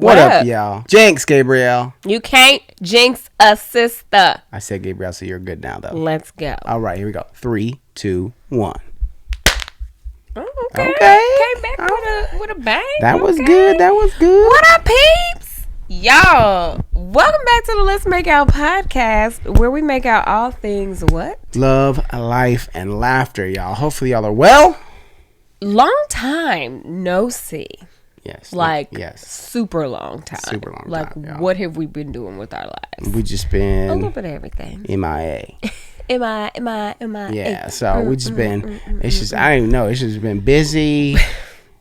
What up, y'all? Jinx, Gabrielle. You can't jinx a sister. I said Gabrielle, so you're good now, though. Let's go. All right, here we go. 3, 2, 1. Oh, okay. Came back with a bang. That was good. That was good. What up, peeps? Y'all, welcome back to the Let's Make Out podcast, where we make out all things what? Love, life, and laughter, y'all. Hopefully, y'all are well. Long time no see. Yes. Yes. Super long time. Super long time. Like, what have we been doing with our lives? We just been a little bit of everything. MIA. MIA. Yeah, so we just been, it's just, I don't even know. It's just been busy.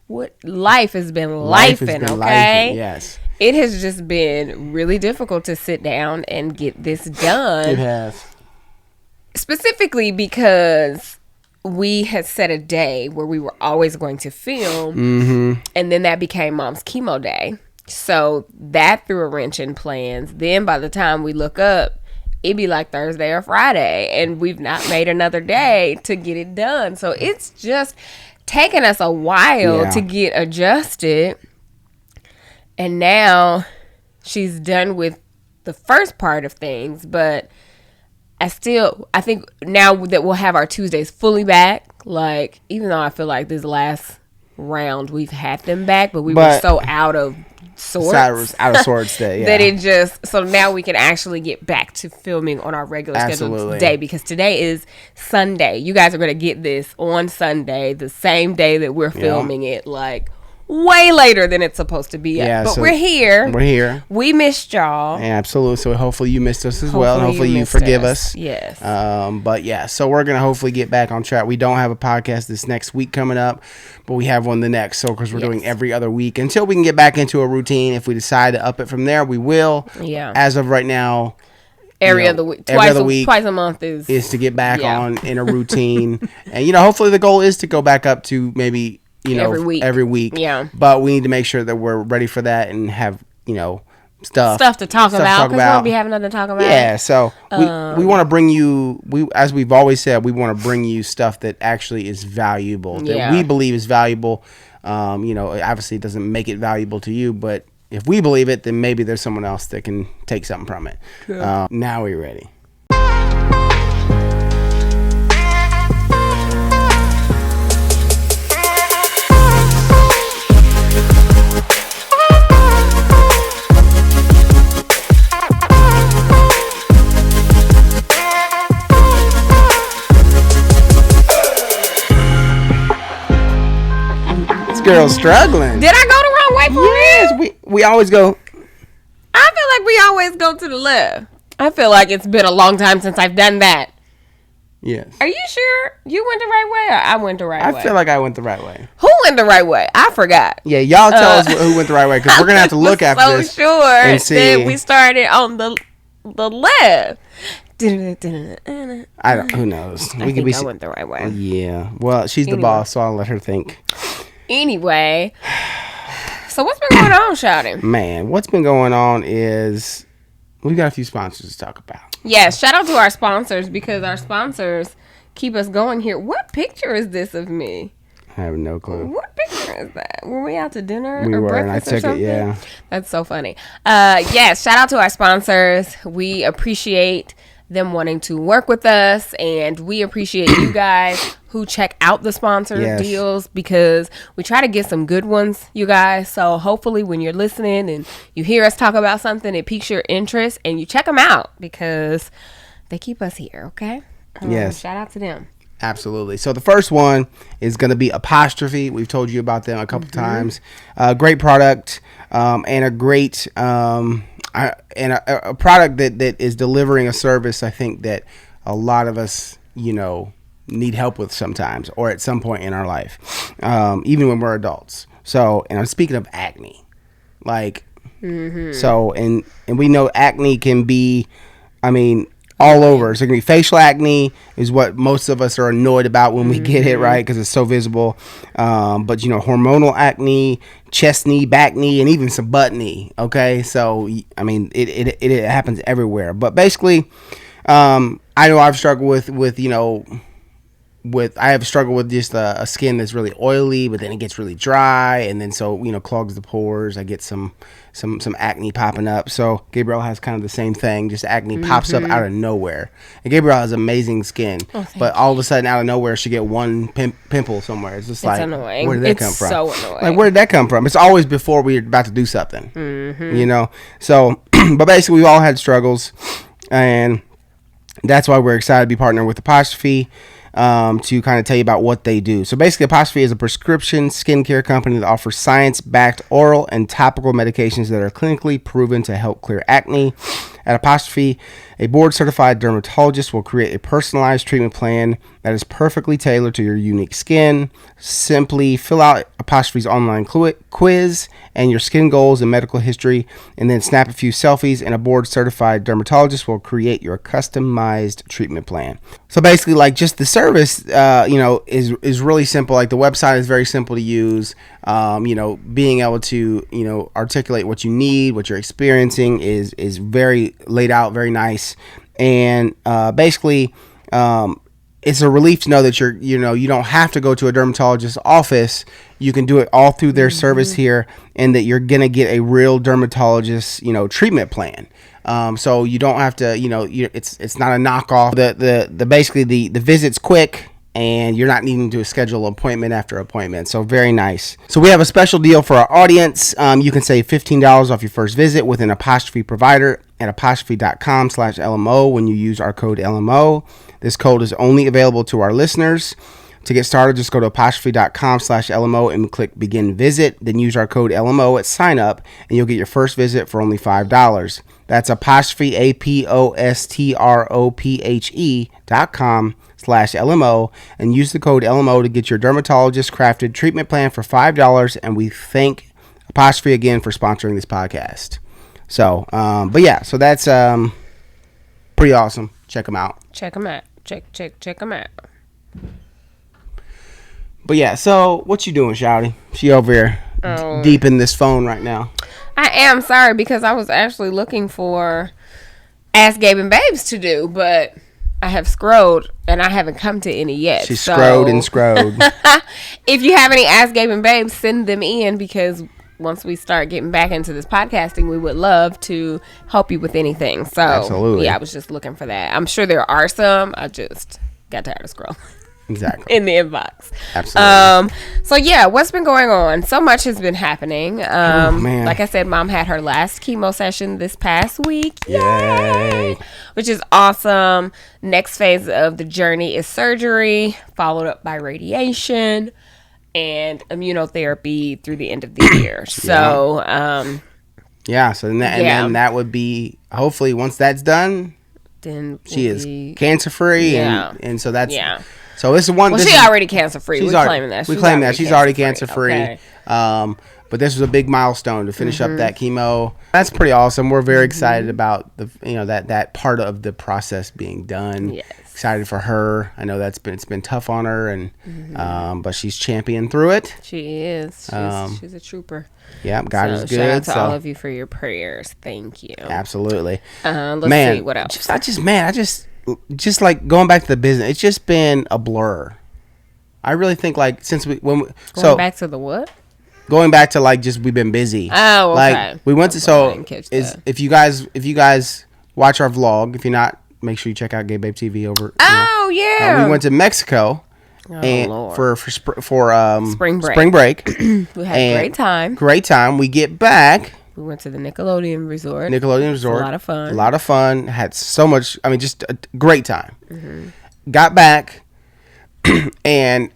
What life has been lifing, okay? Yes. It has just been really difficult to sit down and get this done. It has. Specifically because we had set a day where we were always going to film, and then that became Mom's chemo day. So that threw a wrench in plans. Then by the time we look up, it'd be like Thursday or Friday, and we've not made another day to get it done. So it's just taken us a while to get adjusted. And now she's done with the first part of things, but I think now that we'll have our Tuesdays fully back, like, even though I feel like this last round we've had them back, but we were so out of sorts. That it just, so now we can actually get back to filming on our regular schedule today, because today is Sunday. You guys are going to get this on Sunday, the same day that we're filming it, like, way later than it's supposed to be. Yeah, but so we're here. We missed y'all. Yeah, absolutely. So hopefully you missed us as well. And hopefully you forgive us. Yes. But yeah, so we're going to hopefully get back on track. We don't have a podcast this next week coming up, but we have one the next. So because we're doing every other week until we can get back into a routine. If we decide to up it from there, we will. Yeah. As of right now, every other week, twice a month is to get back on in a routine. And hopefully the goal is to go back up to maybe every week. Yeah. But we need to make sure that we're ready for that and have, stuff to talk about, because we'll be having nothing to talk about. Yeah. So we want to bring you, as we've always said, we want to bring you stuff that actually is valuable, that we believe is valuable. Obviously it doesn't make it valuable to you, but if we believe it, then maybe there's someone else that can take something from it. Cool. Now we're ready. Girl struggling. Did I go the wrong way for real? Yes, we always go. I feel like we always go to the left. I feel like it's been a long time since I've done that. Yes. Are you sure you went the right way, or I went the right way? I feel like I went the right way. Who went the right way? I forgot. Yeah, y'all tell us who went the right way, because we're gonna have to look after this. So sure and see. That we started on the left. I don't. Who knows? I went the right way. Yeah. Well, she's the boss, so I'll let her think. Anyway, so what's been going on, Shouty? Man, what's been going on is we've got a few sponsors to talk about. Yes, shout out to our sponsors, because our sponsors keep us going here. What picture is this of me? I have no clue. What picture is that? Were we out to dinner or breakfast and I took or something? It, yeah. That's so funny. Yes, shout out to our sponsors. We appreciate them wanting to work with us, and we appreciate you guys who check out the sponsor deals, because we try to get some good ones, you guys. So hopefully when you're listening and you hear us talk about something, it piques your interest and you check them out, because they keep us here. Okay. Yes. Shout out to them. Absolutely. So the first one is going to be Apostrophe. We've told you about them a couple times. Great product, and a great a product that is delivering a service, I think, that a lot of us, need help with sometimes, or at some point in our life, even when we're adults. So, and I'm speaking of acne, like, so, and we know acne can be, all over. So it can be facial acne is what most of us are annoyed about when we get it, right? Because it's so visible. But, hormonal acne, chest knee, back knee, and even some butt knee. Okay. So, it happens everywhere. But basically, I know I've struggled with, I have struggled with just a skin that's really oily, but then it gets really dry, and then so clogs the pores. I get some acne popping up. So Gabrielle has kind of the same thing. Just acne pops up out of nowhere. And Gabrielle has amazing skin, but all of a sudden out of nowhere she get one pimple somewhere. It's just like annoying. Where did that come from? So annoying. Like, where did that come from? It's always before we're about to do something. So but basically we all had struggles, and that's why we're excited to be partnering with Apostrophe. To kind of tell you about what they do. So basically, Apostrophe is a prescription skincare company that offers science-backed oral and topical medications that are clinically proven to help clear acne. At Apostrophe, a board-certified dermatologist will create a personalized treatment plan that is perfectly tailored to your unique skin. Simply fill out Apostrophe's online quiz and your skin goals and medical history, and then snap a few selfies, and a board-certified dermatologist will create your customized treatment plan. So basically, like, just the service, is really simple. Like, the website is very simple to use. Being able to, articulate what you need, what you're experiencing is very laid out, very nice. And basically, it's a relief to know that you don't have to go to a dermatologist's office. You can do it all through their service here, and that you're going to get a real dermatologist, treatment plan. So you don't have to, it's not a knockoff. Basically the visit's quick, and you're not needing to schedule appointment after appointment. So very nice. So we have a special deal for our audience. You can save $15 off your first visit with an Apostrophe provider at apostrophe.com/LMO when you use our code LMO. This code is only available to our listeners. To get started, just go to apostrophe.com/LMO and click begin visit. Then use our code LMO at sign up, and you'll get your first visit for only $5. That's apostrophe apostrophe.com/LMO, and use the code LMO to get your dermatologist crafted treatment plan for $5. And we thank Apostrophe again for sponsoring this podcast. So, so that's pretty awesome. Check them out. Check them out. Check them out. But yeah, so what you doing, Shouty? She over here deep in this phone right now. I am sorry, because I was actually looking for Ask Gabe and Babes to do, but I have scrolled and I haven't come to any yet. She scrolled and scrolled. If you have any Ask Gabe and Babes, send them in, because once we start getting back into this podcasting, we would love to help you with anything. So absolutely. Yeah, I was just looking for that. I'm sure there are some. I just got tired of scrolling. Exactly. In the inbox. Absolutely. So yeah, what's been going on? So much has been happening. Man. Like I said, Mom had her last chemo session this past week. Yay. Which is awesome. Next phase of the journey is surgery, followed up by radiation and immunotherapy through the end of the year. So, then that would be, hopefully once that's done, then she is cancer free. And so that's, so this is one. Well, she's already cancer free. We're claiming that. We claim that she's already cancer free. Okay. But this was a big milestone to finish up that chemo. That's pretty awesome. We're very excited about that part of the process being done. Yes. Excited for her. I know it's been tough on her, and but she's championed through it. She is. She's a trooper. Yeah, God is good. Shout out to all of you for your prayers. Thank you. Absolutely. Let's see what else. Just like going back to the business, it's just been a blur. I really think like going back to the what? Going back to like just we've been busy. Oh, okay. Like we went to if you guys watch our vlog, if you're not, make sure you check out Gay Babe TV over. Yeah. We went to Mexico. Lord. for spring break. We had a great time. We get back. We went to the Nickelodeon Resort. A lot of fun. Had so much. I mean, just a great time. Got back, and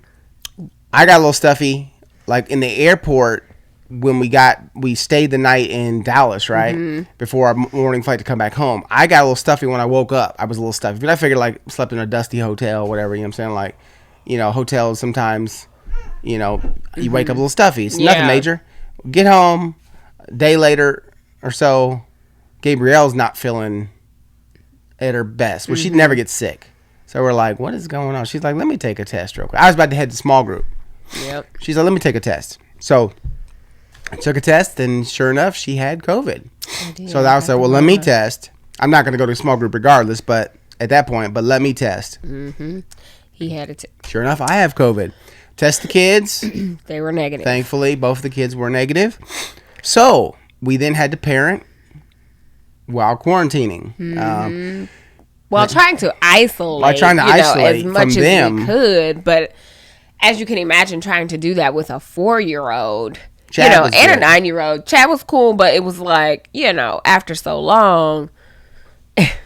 I got a little stuffy. Like in the airport, when we stayed the night in Dallas, right? Before our morning flight to come back home. I got a little stuffy when I woke up. I was a little stuffy. But I figured like slept in a dusty hotel, whatever, you know what I'm saying? Like, hotels sometimes, you wake up a little stuffy. It's nothing major. Get home, a day later or so, Gabrielle's not feeling at her best. Well, she never gets sick. So we're like, what is going on? She's like, let me take a test real quick. I was about to head to small group. Yep. She's like, let me take a test. So I took a test, and sure enough, she had COVID. So I said, well, let me test. I'm not going to go to small group regardless, but at that point, let me test. he had it too. Sure enough, I have COVID. Test the kids. They were negative. Thankfully, both of the kids were negative. So we then had to parent while quarantining. While trying to isolate. As much as we could. But as you can imagine, trying to do that with a 4-year-old, and a 9-year-old. Chad was cool, but it was like, after so long,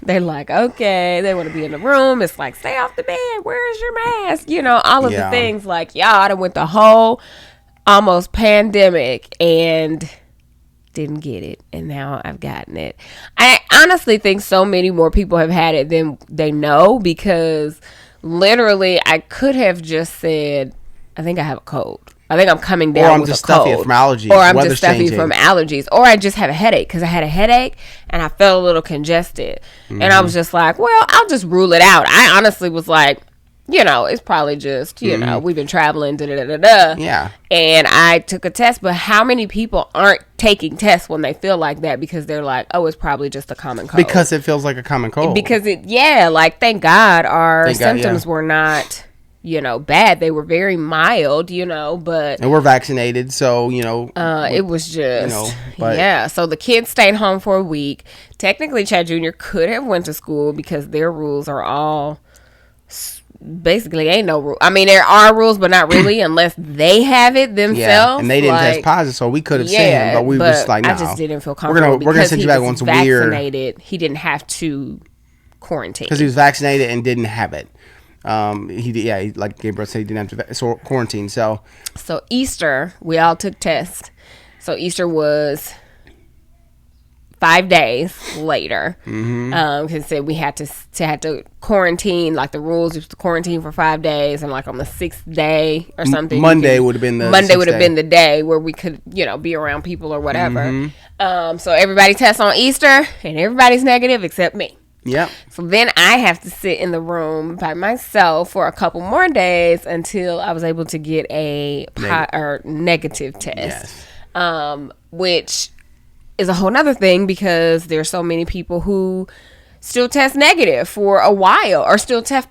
they're like, okay, they want to be in the room. It's like, stay off the bed. Where's your mask? All of the things. Like, y'all, I done went the whole almost pandemic and didn't get it, and now I've gotten it. I honestly think so many more people have had it than they know, because literally I could have just said, I think I have a cold. I think I'm coming down with a cold. Or I'm just stuffy from allergies. Or I'm just stuffy from allergies. Or I just have a headache, because I had a headache and I felt a little congested. And I was just like, well, I'll just rule it out. I honestly was like, it's probably just, we've been traveling, Yeah. And I took a test, but how many people aren't taking tests when they feel like that, because they're like, oh, it's probably just a common cold. Because it feels like a common cold. Because thank God our symptoms were not, bad. They were very mild, but. And we're vaccinated, so, it was just, So the kids stayed home for a week. Technically, Chad Jr. could have went to school, because their rules are all basically ain't no rule. I mean, there are rules, but not really, unless they have it themselves. Yeah, and they didn't test positive, so we could have seen him, but we were just like, no. I just didn't feel comfortable. We're gonna send you back once vaccinated. He didn't have to quarantine because he was vaccinated and didn't have it. He like Gabriel said, he didn't have to quarantine. So Easter, we all took tests. So Easter was 5 days later, because we had to quarantine. Like the rules was to quarantine for 5 days, and like on the 6th day or something, Monday would have been the day where we could be around people or whatever. So everybody tests on Easter, and everybody's negative except me. Yep. So then I have to sit in the room by myself for a couple more days until I was able to get a negative test. Yes. Which is a whole nother thing, because there's so many people who still test negative for a while, or still test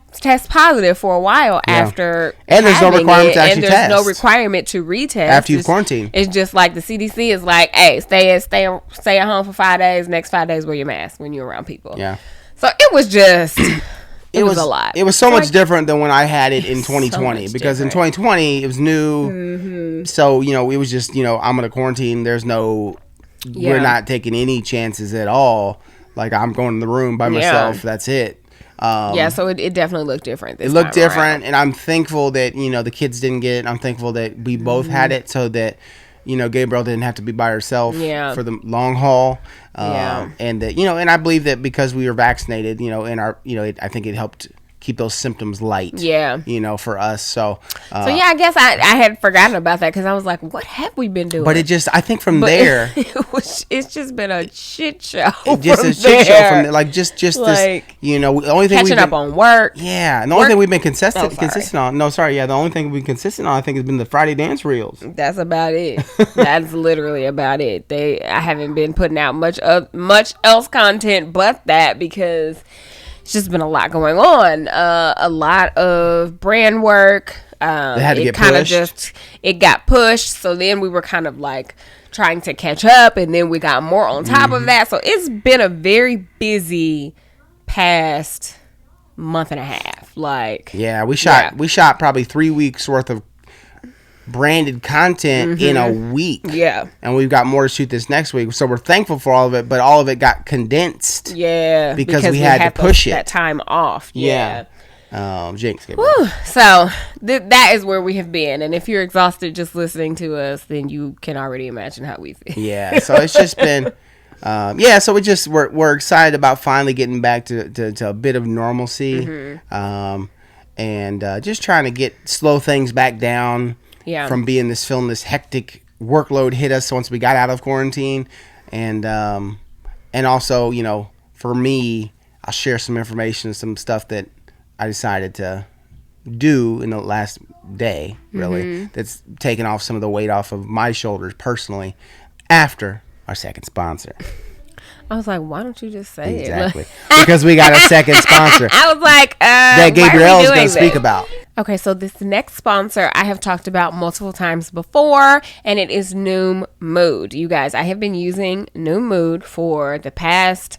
positive for a while after. And there's no requirement to actually test. And there's no requirement to retest after you've quarantined. It's just like the CDC is like, hey, stay at home for 5 days. Next 5 days, wear your mask when you're around people. Yeah. So it was just. It was a lot. It was so much different than when I had it in 2020, because in 2020 it was new. So it was just I'm gonna quarantine. There's no. Yeah. We're not taking any chances at all. Like, I'm going in the room by myself. That's it. So it definitely looked different. It looked different, and I'm thankful that the kids didn't get it. I'm thankful that we both had it, so that Gabriel didn't have to be by herself for the long haul. And that and I believe that because we were vaccinated, in our I think it helped keep those symptoms light. For us. So I guess I had forgotten about that, because I was like, what have we been doing? But I think from there it's just been a shit show. Just a shit show from like just this the only thing catching up on work. Yeah, and the only thing we've been consistent on. No, sorry, the only thing we've been consistent on, I think, has been the Friday dance reels. That's about it. That's literally about it. I haven't been putting out much else content but that, because it's just been a lot going on. A lot of brand work. It got pushed. So then we were kind of like trying to catch up, and then we got more on top of that. So it's been a very busy past month and a half. Like, we shot probably 3 weeks worth of branded content in a week. And we've got more to shoot this next week, so we're thankful for all of it, but all of it got condensed because we had to push that time off. Jinx. So that is where we have been, and if you're exhausted just listening to us, then you can already imagine how we feel. So it's just been so we're excited about finally getting back to a bit of normalcy, and just trying to slow things back down. From feeling this hectic workload hit us once we got out of quarantine, and also for me, I'll share some information, some stuff that I decided to do in the last day, really, that's taken off some of the weight off of my shoulders personally after our second sponsor. I was like, why don't you just say Exactly. it? Because we got a second sponsor I was like, that Gabrielle is going to speak about. Okay, so this next sponsor I have talked about multiple times before, and it is Noom Mood. You guys, I have been using Noom Mood for the past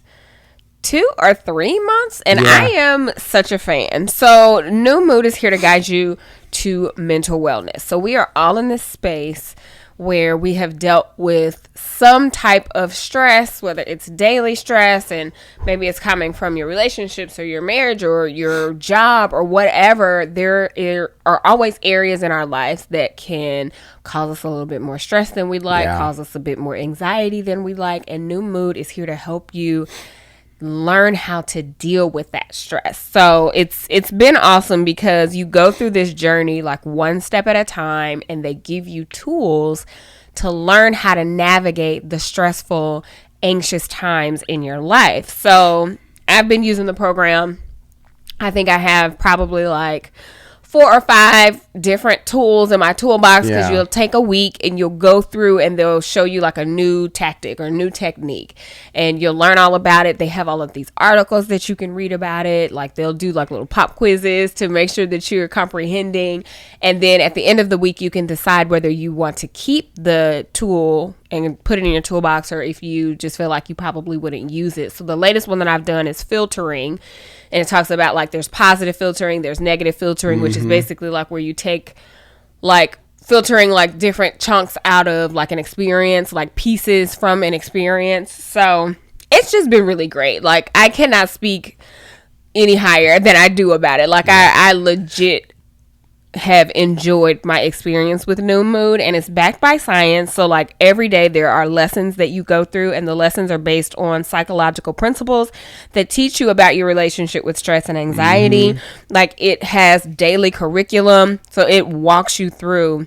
2 or 3 months, and I am such a fan. So Noom Mood is here to guide you to mental wellness. So we are all in this space where we have dealt with some type of stress, whether it's daily stress, and maybe it's coming from your relationships or your marriage or your job or whatever. There are always areas in our lives that can cause us a little bit more stress than we'd like, cause us a bit more anxiety than we like, and New Mood is here to help you learn how to deal with that stress. So it's been awesome because you go through this journey like one step at a time, and they give you tools to learn how to navigate the stressful, anxious times in your life. So I've been using the program. I think I have probably like 4 or 5 different tools in my toolbox, because you'll take a week and you'll go through and they'll show you like a new tactic or a new technique, and you'll learn all about it. They have all of these articles that you can read about it. Like they'll do like little pop quizzes to make sure that you're comprehending. And then at the end of the week, you can decide whether you want to keep the tool and put it in your toolbox, or if you just feel like you probably wouldn't use it. So the latest one that I've done is filtering. And it talks about like there's positive filtering, there's negative filtering, which is basically like where you take like filtering like different chunks out of like an experience, like pieces from an experience. So it's just been really great. Like I cannot speak any higher than I do about it. Like I legit have enjoyed my experience with New Mood, and it's backed by science. So like every day there are lessons that you go through, and the lessons are based on psychological principles that teach you about your relationship with stress and anxiety. Like it has daily curriculum, so it walks you through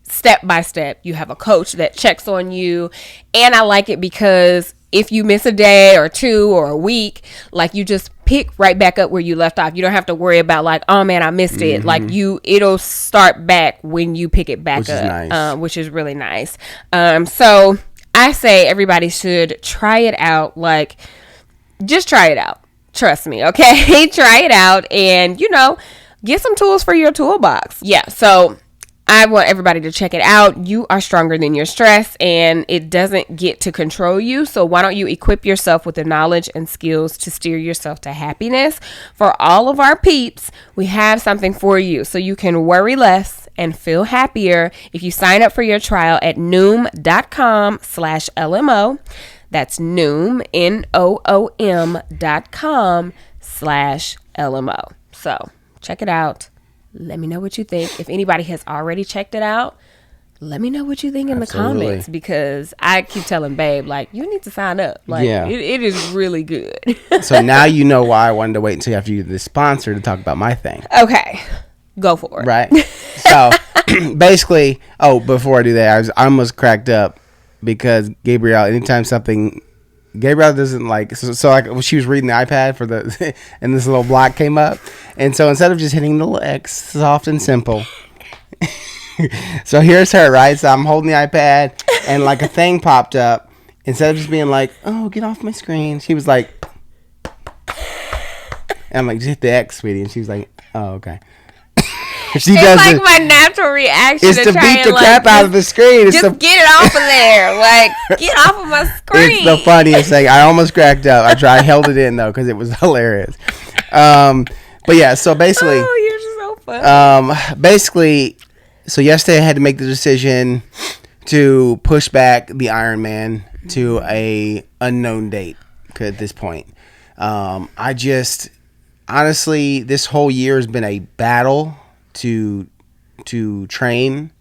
step by step. You have a coach that checks on you, and I like it because if you miss a day or 2 or a week, like you just pick right back up where you left off. You don't have to worry about like, oh man, I missed it. Like it'll start back when you pick it back up, which is really nice. So I say everybody should try it out. Like just try it out. Trust me. Okay. Try it out and, get some tools for your toolbox. Yeah. So I want everybody to check it out. You are stronger than your stress, and it doesn't get to control you. So why don't you equip yourself with the knowledge and skills to steer yourself to happiness? For all of our peeps, we have something for you so you can worry less and feel happier if you sign up for your trial at noom.com/LMO. That's Noom, NOOM.com/LMO. So check it out. Let me know what you think. If anybody has already checked it out, let me know what you think in the comments, because I keep telling Babe, like, you need to sign up. Like, it is really good. So now you know why I wanted to wait until after you the sponsor to talk about my thing. Okay. Go for it. Right. So basically, before I do that, I almost cracked up because Gabrielle doesn't like, so like she was reading the iPad for the, and this little block came up. And so instead of just hitting the little X, soft and simple. So here's her, right? So I'm holding the iPad and like a thing popped up. Instead of just being like, oh, get off my screen. She was like, and I'm like, just hit the X, sweetie. And she was like, oh, okay. It's like my natural reaction is to beat the crap out of the screen. Just get it off of there. Like, get off of my screen. It's the funniest thing. I almost cracked up. I held it in, though, because it was hilarious. But, yeah, so basically. Oh, you're so funny. So yesterday I had to make the decision to push back the Ironman to a unknown date at this point. Honestly, this whole year has been a battle to train,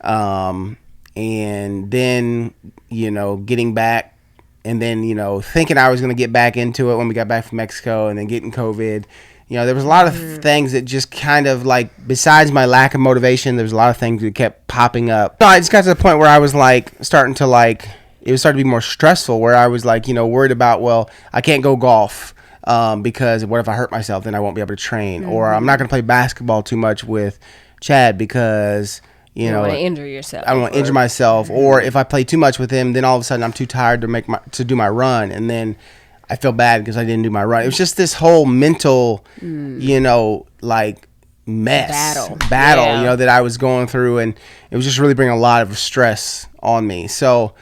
and then getting back, and then thinking I was going to get back into it when we got back from Mexico, and then getting COVID. There was a lot of things that just kind of like, besides my lack of motivation, there was a lot of things that kept popping up. So I just got to the point where I was like starting to like, it was starting to be more stressful, where I was like worried about, well, I can't go golf. Because what if I hurt myself? Then I won't be able to train. Or I'm not going to play basketball too much with Chad because, You don't want to injure yourself. I don't want to injure myself. Or if I play too much with him, then all of a sudden I'm too tired to do my run, and then I feel bad because I didn't do my run. It was just this whole mental, like battle, yeah. That I was going through, and it was just really bringing a lot of stress on me. So,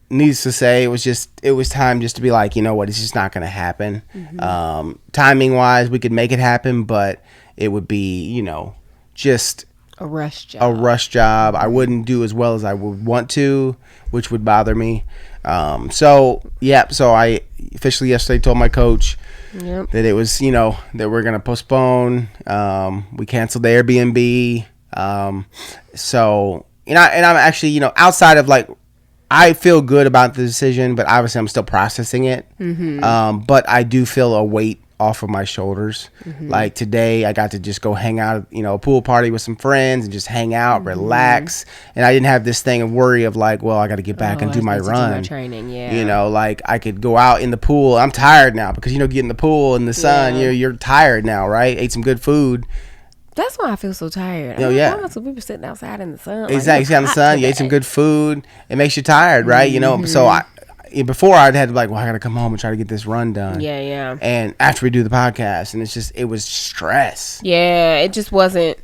needless to say, it was time just to be like, you know what, it's just not going to happen. Timing wise, we could make it happen, but it would be, just a rush job. I wouldn't do as well as I would want to, which would bother me. So I officially yesterday told my coach that it was, that we're going to postpone. We canceled the Airbnb. So, and I'm actually, outside of like, I feel good about the decision, but obviously I'm still processing it. But I do feel a weight off of my shoulders. Like today I got to just go hang out, a pool party with some friends and just hang out, relax. And I didn't have this thing of worry of like, well, I got to get back and do my run. Do my training, yeah. Like I could go out in the pool. I'm tired now because, get in the pool in the sun, you're tired now, right? Ate some good food. That's why I feel so tired. Why must people sitting outside in the sun? Exactly. You sit in the sun, you ate some good food. It makes you tired, right? So before I'd had to be like, well, I got to come home and try to get this run done. Yeah. And after we do the podcast, and it was stress. Yeah, it just wasn't.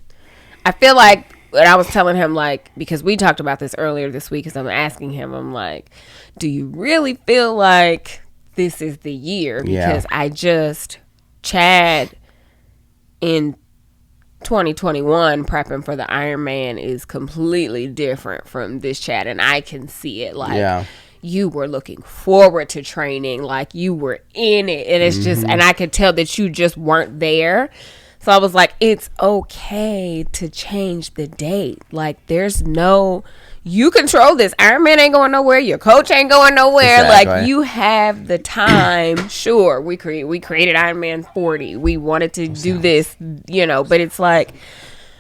I feel like, and I was telling him, like, because we talked about this earlier this week, because I'm asking him, I'm like, do you really feel like this is the year? Because Chad in 2021 prepping for the Ironman is completely different from this Chad, and I can see it. Like, you were looking forward to training, like you were in it, and it's just, and I could tell that you just weren't there. So I was like, it's okay to change the date. Like, you control this. Ironman ain't going nowhere. Your coach ain't going nowhere. Exactly. Like, you have the time. Sure, we created Ironman 40. We wanted to do this, but it's like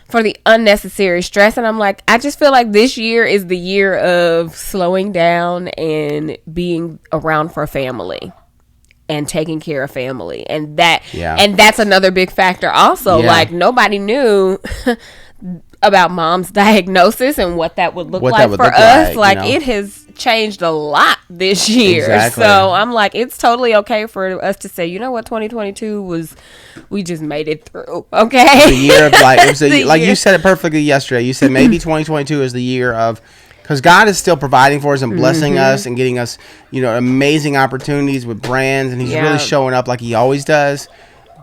for the unnecessary stress. And I'm like, I just feel like this year is the year of slowing down and being around for family and taking care of family. And that's another big factor also. Like, nobody knew about mom's diagnosis and what that would look like for us. Like, it has changed a lot this year. Exactly. So I'm like, it's totally okay for us to say, you know what, 2022 we just made it through. Okay. The year of like you said it perfectly yesterday. You said maybe 2022 is the year of, because God is still providing for us and blessing us and getting us, amazing opportunities with brands, and He's really showing up like He always does.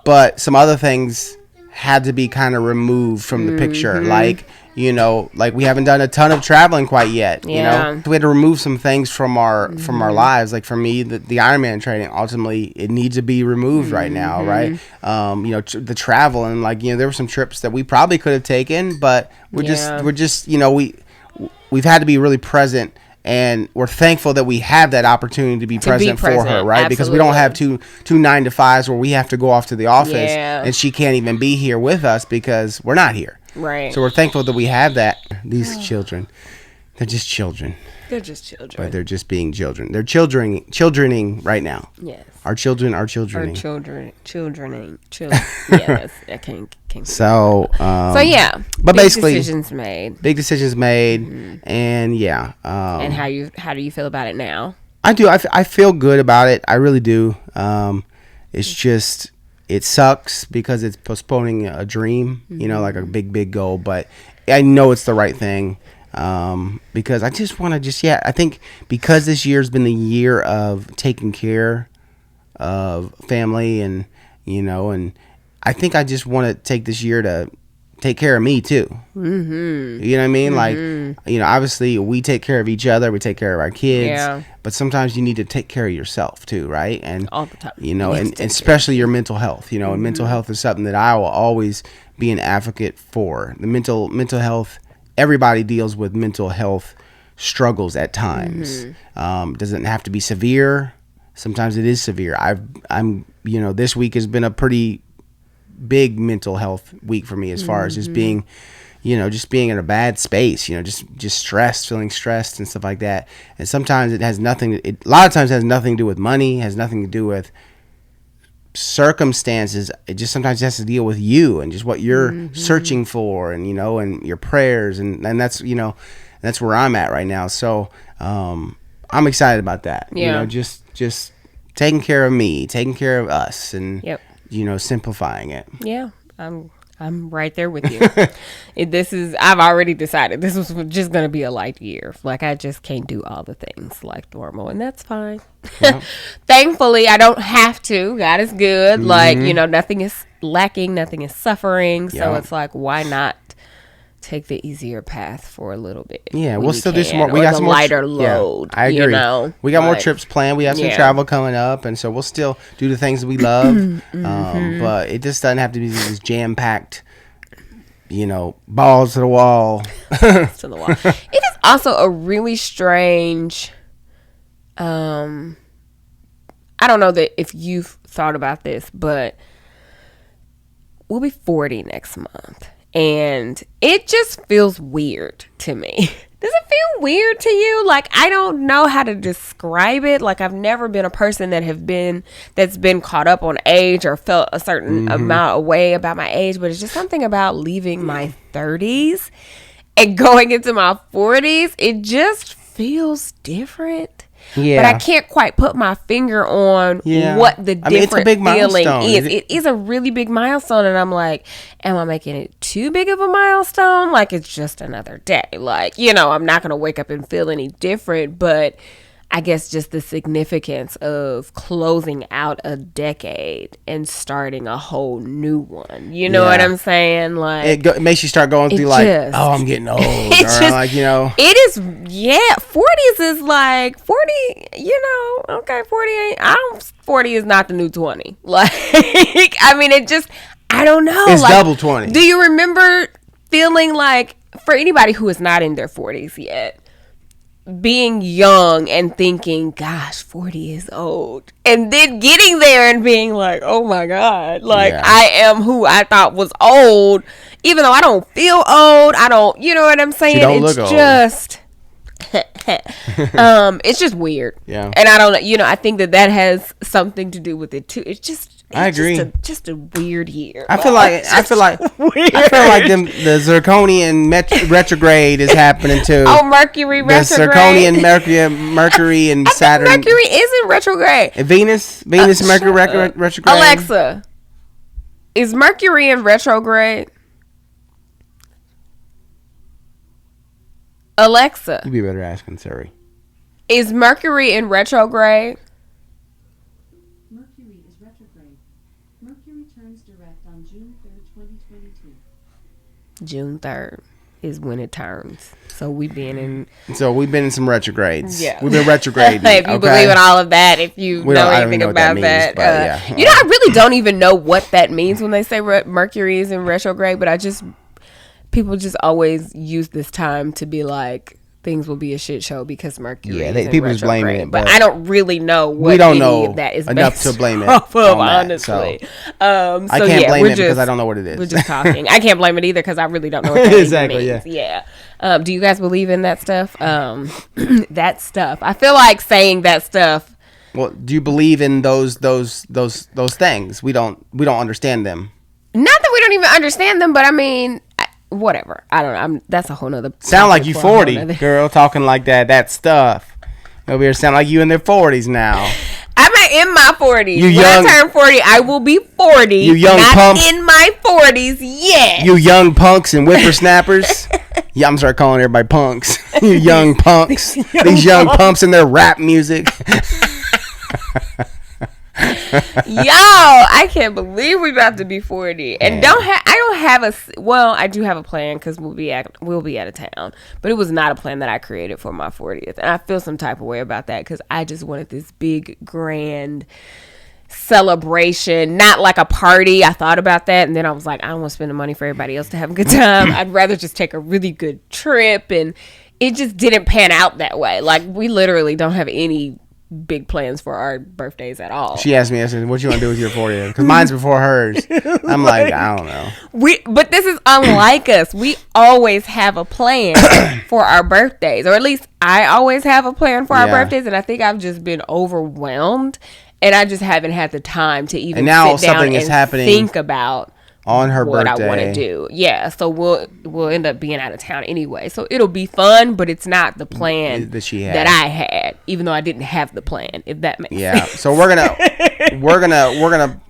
But some other things had to be kind of removed from the picture, like we haven't done a ton of traveling quite yet. We had to remove some things from our lives. Like for me, the Ironman training, ultimately it needs to be removed right now, right? The travel, and there were some trips that we probably could have taken, but we're just we've had to be really present. And we're thankful that we have that opportunity to be present for her, right? Absolutely. Because we don't have two 9-to-5s where we have to go off to the office and she can't even be here with us because we're not here. Right. So we're thankful that we have that. These children, they're just children. They're just children. But they're just being children. They're childrening right now. Yes. Our children are childrening. Childrening. Yeah, I can't. So yeah. But big basically, big decisions made, and and how do you feel about it now? I do. I feel good about it. I really do. It's just, it sucks because it's postponing a dream, like a big goal. But I know it's the right thing, because I just want to I think because this year's been the year of taking care of family, and and I think I just want to take this year to take care of me too. You know what I mean? Like, obviously we take care of each other, we take care of our kids, but sometimes you need to take care of yourself too, right? And all the time, and especially your mental health. And mental health is something that I will always be an advocate for. The mental health. Everybody deals with mental health struggles at times. Doesn't have to be severe. Sometimes it is severe. I'm this week has been a pretty big mental health week for me, as far as just being in a bad space, just stressed, feeling stressed and stuff like that. And sometimes a lot of times it has nothing to do with money, has nothing to do with circumstances. It just sometimes has to deal with you and just what you're searching for, and and your prayers, and that's that's where I'm at right now. So I'm excited about that. Just taking care of me, taking care of us, and simplifying it. Yeah, I'm right there with you. I've already decided this was just going to be a light year. Like, I just can't do all the things like normal, and that's fine. Yep. Thankfully, I don't have to. God is good. Like, nothing is lacking, nothing is suffering. So it's like, why not take the easier path for a little bit? Yeah, we'll still do some more. We got some more lighter load. I agree. We got more trips planned. We have some travel coming up, and so we'll still do the things that we love. But it just doesn't have to be this jam packed, balls to the wall. To the wall. It is also a really strange. I don't know that if you've thought about this, but we'll be 40 next month. And it just feels weird to me. Does it feel weird to you? Like, I don't know how to describe it. Like, I've never been a person that's been caught up on age or felt a certain amount of way about my age. But it's just something about leaving my 30s and going into my 40s. It just feels different. Yeah. But I can't quite put my finger on what the different feeling is. It is a really big milestone. And I'm like, am I making it too big of a milestone? Like, it's just another day. Like, I'm not going to wake up and feel any different. But I guess just the significance of closing out a decade and starting a whole new one. You know what I'm saying? Like, it makes you start going through I'm getting old. It is, 40s is like 40, okay, 40 ain't, 40 is not the new 20. Like, I mean, I don't know. It's like, double 20. Do you remember feeling like, for anybody who is not in their 40s yet, being young and thinking, gosh, 40 is old, and then getting there and being like, oh my God, like I am who I thought was old, even though I don't feel old. I don't, you know what I'm saying? It's just it's just weird. Yeah. And I don't, I think that has something to do with it too. It's just, I agree. Just a weird year. I feel like the Zirconian retrograde is happening too. Oh, Mercury retrograde. The Zirconian Mercury and Saturn. I think Mercury isn't retrograde. Venus, Mercury retrograde. Alexa, is Mercury in retrograde? Alexa, you'd be better asking Siri. Is Mercury in retrograde? June 3rd is when it turns. So we've been in some retrogrades. Yeah. We've been retrograding. If you believe in all of that, if you know anything about that. I really don't even know what that means when they say Mercury is in retrograde, but people just always use this time to be like, things will be a shit show because Mercury is in people just blaming it, but I don't really know what of that is enough to blame it off of, honestly. So I can't blame it because I don't know what it is. We're just talking. I can't blame it either because I really don't know what that exactly means. Yeah. Do you guys believe in that stuff? That stuff. I feel like saying that stuff. Well, do you believe in those things? We don't understand them. Not that we don't even understand them, but I mean, whatever. I don't know. That's a whole nother. Sound like you 40, girl, talking like that stuff. Over here sound like you in their 40s now. I'm not in my 40s. When I turn 40, I will be 40. You young punks. In my 40s, yeah. You young punks and whippersnappers. Yeah, I'm start calling everybody punks. You young punks. These young pumps and their rap music. Yo, I can't believe we're about to be 40 and I do have a plan because we'll be out of town, but it was not a plan that I created for my 40th, and I feel some type of way about that because I just wanted this big grand celebration, not like a party. I thought about that, and then I was like, I don't want to spend the money for everybody else to have a good time. I'd rather just take a really good trip, and it just didn't pan out that way. Like, we literally don't have any big plans for our birthdays at all. She asked me, I said, what you want to do with your 40th? Because mine's before hers. I'm like, I don't know. But this is unlike us. We always have a plan for our birthdays, or at least I always have a plan for our birthdays, and I think I've just been overwhelmed And I just haven't had the time to even and now sit down something and is happening think about on her what birthday. I want to do. Yeah, so we'll end up being out of town anyway. So it'll be fun, but it's not the plan that she had. that I had, even though I didn't have the plan. If that makes sense. So we're gonna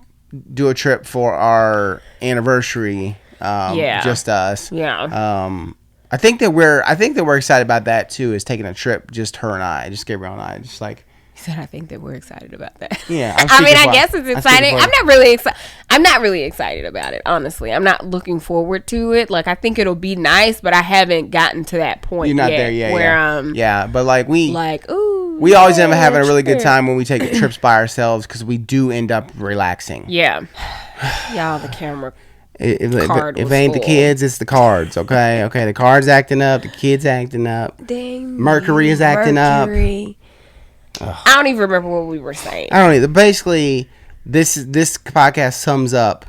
do a trip for our anniversary. Just us. Yeah. I think that we're excited about that too. Is taking a trip, just her and I, just Gabriel and I, just like. Said I think that we're excited about that. Yeah, I mean, I guess it's exciting. I'm not really excited. I'm not really excited about it, honestly. I'm not looking forward to it. Like, I think it'll be nice, but I haven't gotten to that point. You're not yet there yet. Where but like we always end up having a really good time when we take trips by ourselves because we do end up relaxing. Yeah, y'all, the camera. If it ain't the kids, it's the cards. Okay, the cards acting up, the kids acting up. Dang, Mercury is acting up. I don't even remember what we were saying. I don't either. Basically, this podcast sums up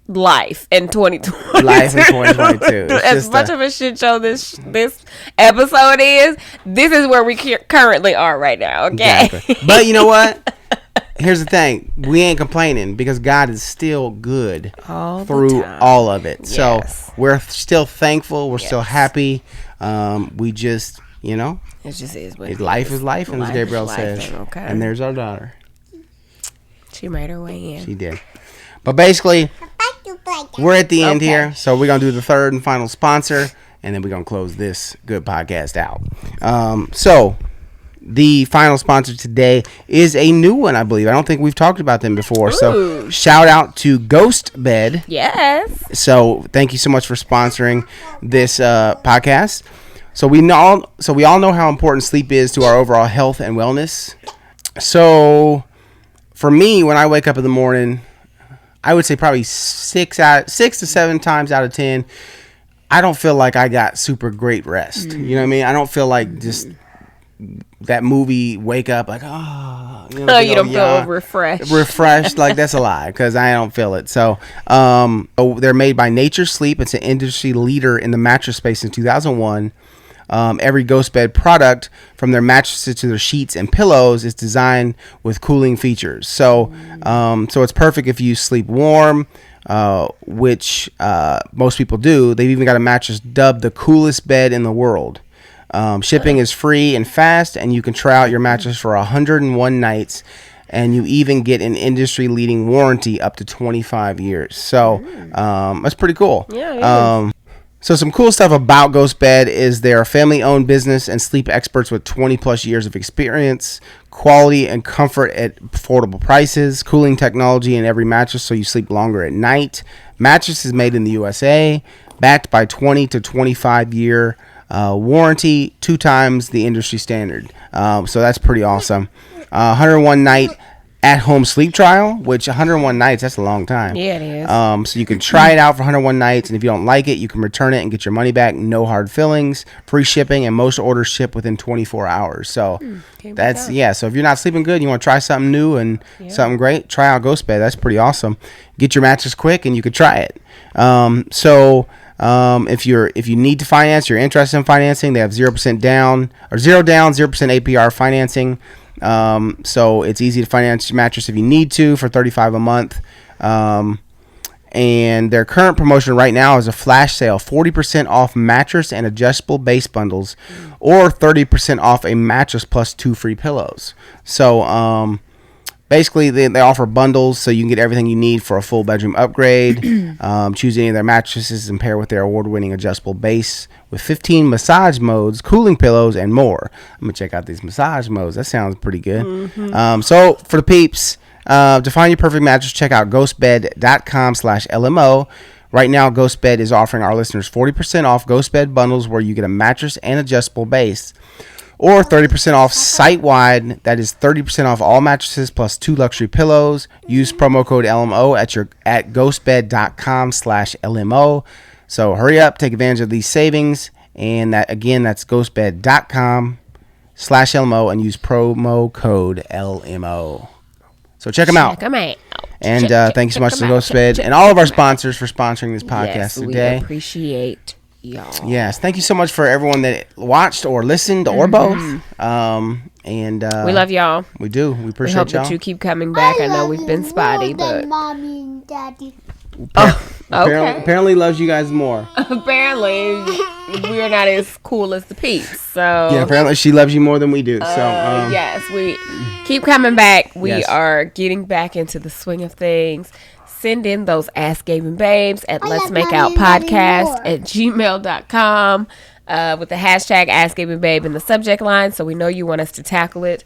life in 2022. Life in 2022. As much of a shit show this episode is, this is where we currently are right now. Okay, exactly. But you know what? Here's the thing: we ain't complaining because God is still good through all of it. Yes. So we're still thankful. We're still happy. We just, it just is. Life is life, as Gabriel says. Okay. And there's our daughter. She made her way in. She did. But basically, we're at the end here, so we're gonna do the third and final sponsor, and then we're gonna close this good podcast out. So the final sponsor today is a new one, I believe. I don't think we've talked about them before. Ooh. So shout out to GhostBed. Yes. So thank you so much for sponsoring this podcast. So we all know how important sleep is to our overall health and wellness. So for me, when I wake up in the morning, I would say probably 6 to 7 times out of 10, I don't feel like I got super great rest. You know what I mean? I don't feel like just that movie Wake Up like, you don't feel refreshed. Like, that's a lie because I don't feel it. So they're made by Nature Sleep. It's an industry leader in the mattress space in 2001. Every GhostBed product, from their mattresses to their sheets and pillows, is designed with cooling features. So it's perfect if you sleep warm, which most people do. They've even got a mattress dubbed the coolest bed in the world. Shipping is free and fast, and you can try out your mattress for 101 nights, and you even get an industry-leading warranty up to 25 years. So that's pretty cool. Yeah. So some cool stuff about GhostBed is they're a family-owned business and sleep experts with 20-plus years of experience, quality and comfort at affordable prices, cooling technology in every mattress so you sleep longer at night. Mattress is made in the USA, backed by 20 to 25-year warranty, 2 times the industry standard. So that's pretty awesome. 101 night at-home sleep trial, which 101 nights, that's a long time. Yeah, it is. So you can try it out for 101 nights, and if you don't like it, you can return it and get your money back. No hard feelings, free shipping, and most orders ship within 24 hours. So that's, so if you're not sleeping good, you want to try something new and something great, try out GhostBed. That's pretty awesome. Get your mattress quick, and you can try it. If you need to finance, you're interested in financing, they have 0% down, or 0 down, 0% APR financing. So it's easy to finance your mattress if you need to for $35 a month. And their current promotion right now is a flash sale, 40% off mattress and adjustable base bundles, or 30% off a mattress plus 2 free pillows. So, basically, they offer bundles so you can get everything you need for a full bedroom upgrade. Choose any of their mattresses and pair with their award-winning adjustable base with 15 massage modes, cooling pillows, and more. I'm going to check out these massage modes. That sounds pretty good. So for the peeps, to find your perfect mattress, check out ghostbed.com/LMO. Right now, GhostBed is offering our listeners 40% off GhostBed bundles where you get a mattress and adjustable base, or 30% off site-wide. That is 30% off all mattresses plus 2 luxury pillows. Use promo code LMO at ghostbed.com/LMO. So hurry up, take advantage of these savings. And that's ghostbed.com/LMO and use promo code LMO. So check them out. And thank you so much to GhostBed and all of our sponsors for sponsoring this podcast today. We appreciate y'all. Yes. Thank you so much for everyone that watched or listened or both. And We love y'all. we do. We We appreciate hope y'all. that you keep coming back. I know we've been spotty, but mommy and daddy. Apparently loves you guys more. apparently we're not as cool as the peeps. So Yeah, apparently she loves you more than we do. So yes, we keep coming back. We Yes. are getting back into the swing of things. Send in those Ask Gabe and Babes at Let's love Make Mommy Out and Daddy Podcast more. at gmail.com with the hashtag Ask Gabe and Babe in the subject line, so we know you want us to tackle it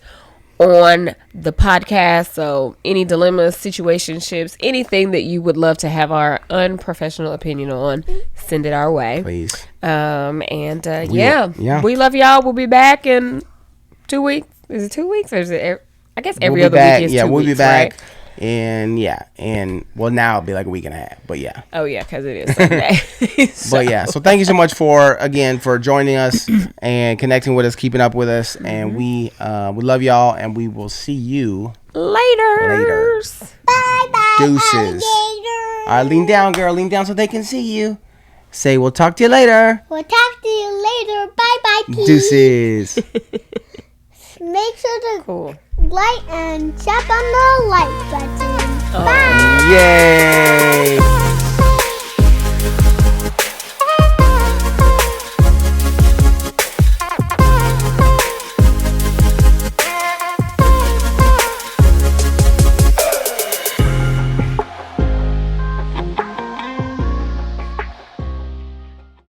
on the podcast. So any dilemmas, situationships, anything that you would love to have our unprofessional opinion on, send it our way. please. Yeah, we love y'all. We'll be back in 2 weeks. Is it 2 weeks or is it? I guess every We'll other be back. week is Yeah, 2 we'll weeks, be back. right? And well, now it'll be like a week and a half. But yeah. Oh yeah, because it is Sunday. But yeah, so thank you so much for joining us and connecting with us, keeping up with us, and we love y'all, and we will see you Later. Bye bye. Deuces. Alligator. All right, lean down, girl, lean down so they can see you. Say, we'll talk to you later. We'll talk to you later. Bye bye, peace. Deuces. Make sure to Cool. like and tap on the like button. Bye. Yay.